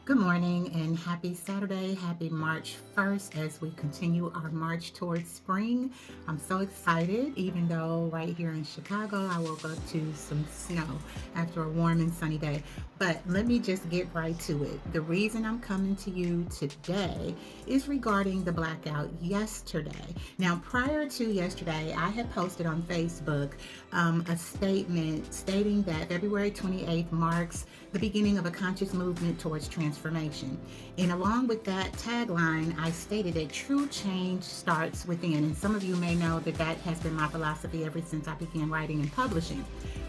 Good morning and happy Saturday. Happy March 1st as we continue our march towards spring. I'm so excited, even though right here in Chicago I woke up to some snow after a warm and sunny day. But let me just get right to it. The reason I'm coming to you today is regarding the blackout yesterday. Now, prior to yesterday, I had posted on Facebook a statement stating that February 28th marks the beginning of a conscious movement towards transformation. And along with that tagline, I stated that true change starts within. And some of you may know that that has been my philosophy ever since I began writing and publishing.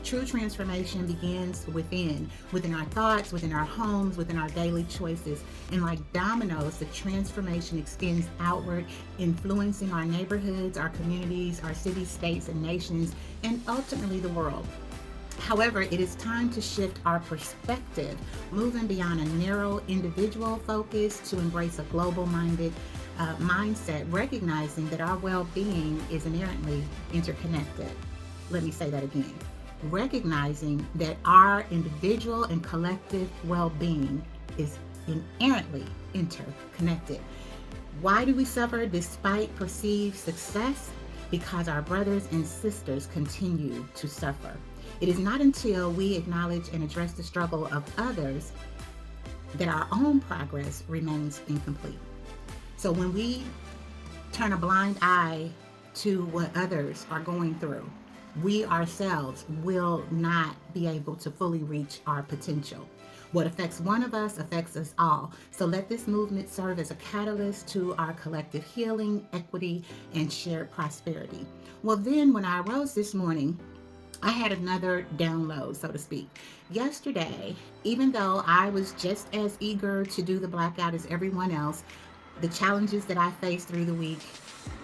True transformation begins within our thoughts, within our homes, within our daily choices. And like dominoes, the transformation extends outward, influencing our neighborhoods, our communities, our cities, states, and nations, and ultimately the world. However, it is time to shift our perspective, moving beyond a narrow individual focus to embrace a global minded mindset, recognizing that our well being is inherently interconnected. Let me say that again. Recognizing that our individual and collective well being is inherently interconnected. Why do we suffer despite perceived success? Because our brothers and sisters continue to suffer. It is not until we acknowledge and address the struggle of others that our own progress remains incomplete. So when we turn a blind eye to what others are going through, we ourselves will not be able to fully reach our potential. What affects one of us affects us all. So let this movement serve as a catalyst to our collective healing, equity, and shared prosperity. Well, then when I arose this morning, I had another download, so to speak. Yesterday, even though I was just as eager to do the blackout as everyone else, the challenges that I faced through the week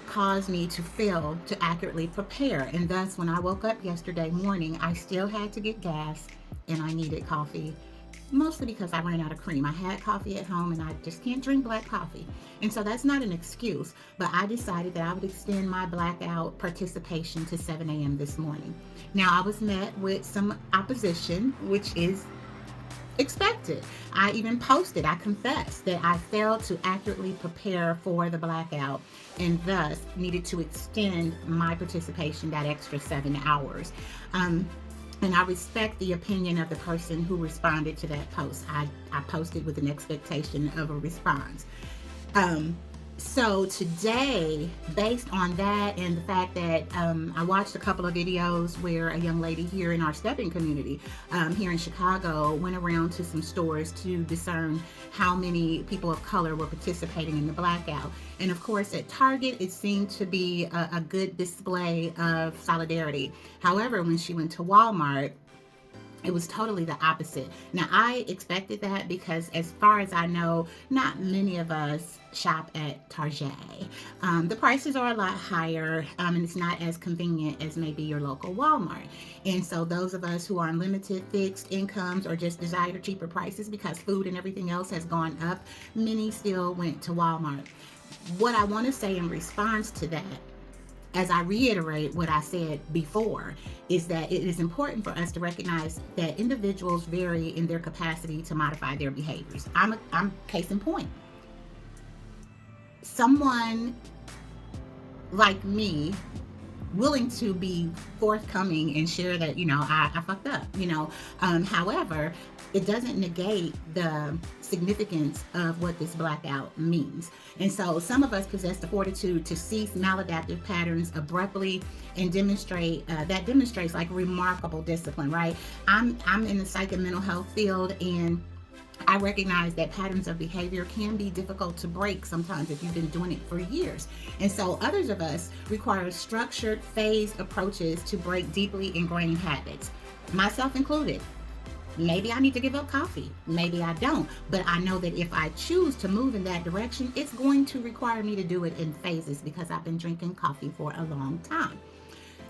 caused me to fail to accurately prepare. And thus, when I woke up yesterday morning, I still had to get gas and I needed coffee, mostly because I ran out of cream. I had coffee at home and I just can't drink black coffee. And so that's not an excuse, but I decided that I would extend my blackout participation to 7 a.m. this morning. Now, I was met with some opposition, which is expected. I even posted, I confessed that I failed to accurately prepare for the blackout and thus needed to extend my participation that extra 7 hours. And I respect the opinion of the person who responded to that post. I posted with an expectation of a response. Um, so today, based on that and the fact that I watched a couple of videos where a young lady here in our stepping community here in Chicago went around to some stores to discern how many people of color were participating in the blackout. And of course, at Target, it seemed to be a good display of solidarity. However, when she went to Walmart, it was totally the opposite. Now, I expected that because, as far as I know, not many of us shop at Target. The prices are a lot higher, and it's not as convenient as maybe your local Walmart. And so, those of us who are on limited fixed incomes or just desire cheaper prices because food and everything else has gone up, many still went to Walmart. What I want to say in response to that, as I reiterate what I said before, is that it is important for us to recognize that individuals vary in their capacity to modify their behaviors. I'm case in point. Someone like me willing to be forthcoming and share that, I fucked up, however, it doesn't negate the significance of what this blackout means. And so some of us possess the fortitude to cease maladaptive patterns abruptly and demonstrates like remarkable discipline, right? I'm in the psych and mental health field, and I recognize that patterns of behavior can be difficult to break sometimes if you've been doing it for years. And so others of us require structured, phased approaches to break deeply ingrained habits, myself included. Maybe I need to give up coffee. Maybe I don't. But I know that if I choose to move in that direction, it's going to require me to do it in phases because I've been drinking coffee for a long time.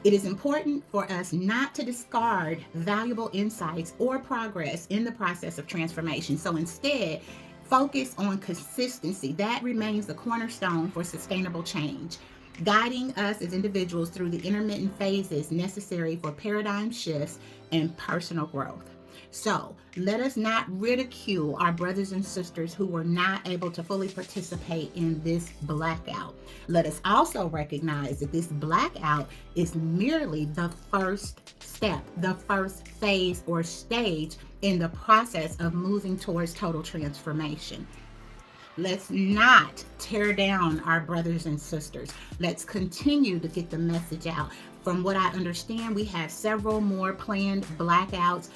It is important for us not to discard valuable insights or progress in the process of transformation. So instead, focus on consistency. That remains the cornerstone for sustainable change, guiding us as individuals through the intermittent phases necessary for paradigm shifts and personal growth. So let us not ridicule our brothers and sisters who were not able to fully participate in this blackout. Let us also recognize that this blackout is merely the first step, the first phase or stage in the process of moving towards total transformation. Let's not tear down our brothers and sisters. Let's continue to get the message out. From what I understand, we have several more planned blackouts,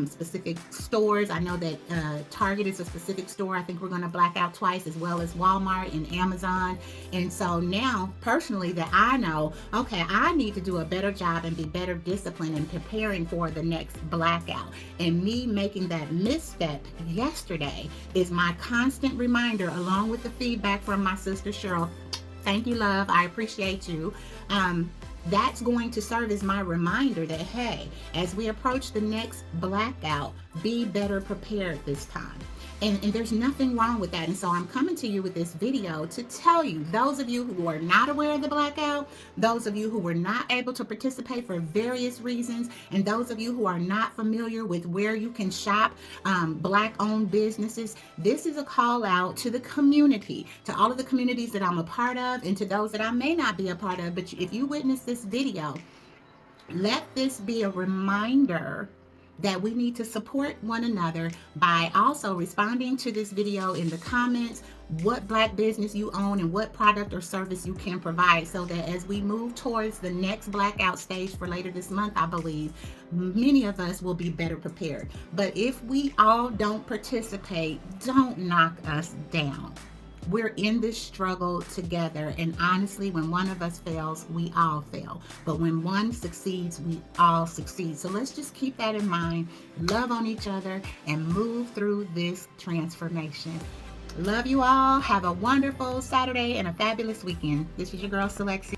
specific stores. I know that Target is a specific store. I think we're going to black out twice, as well as Walmart and Amazon. And so now, personally, that I know, okay, I need to do a better job and be better disciplined in preparing for the next blackout. And me making that misstep yesterday is my constant reminder, along with the feedback from my sister Cheryl. Thank you, love. I appreciate you. That's going to serve as my reminder that, hey, as we approach the next blackout, be better prepared this time. And there's nothing wrong with that. And so I'm coming to you with this video to tell you, those of you who are not aware of the blackout, those of you who were not able to participate for various reasons, and those of you who are not familiar with where you can shop Black-owned businesses, this is a call out to the community, to all of the communities that I'm a part of, and to those that I may not be a part of. But if you witness this video, let this be a reminder that we need to support one another by also responding to this video in the comments, what Black business you own and what product or service you can provide, so that as we move towards the next blackout stage for later this month, I believe, many of us will be better prepared. But if we all don't participate, don't knock us down. We're in this struggle together, and honestly, when one of us fails, we all fail. But when one succeeds, we all succeed. So let's just keep that in mind, love on each other, and move through this transformation. Love you all. Have a wonderful Saturday and a fabulous weekend. This is your girl, Selexia.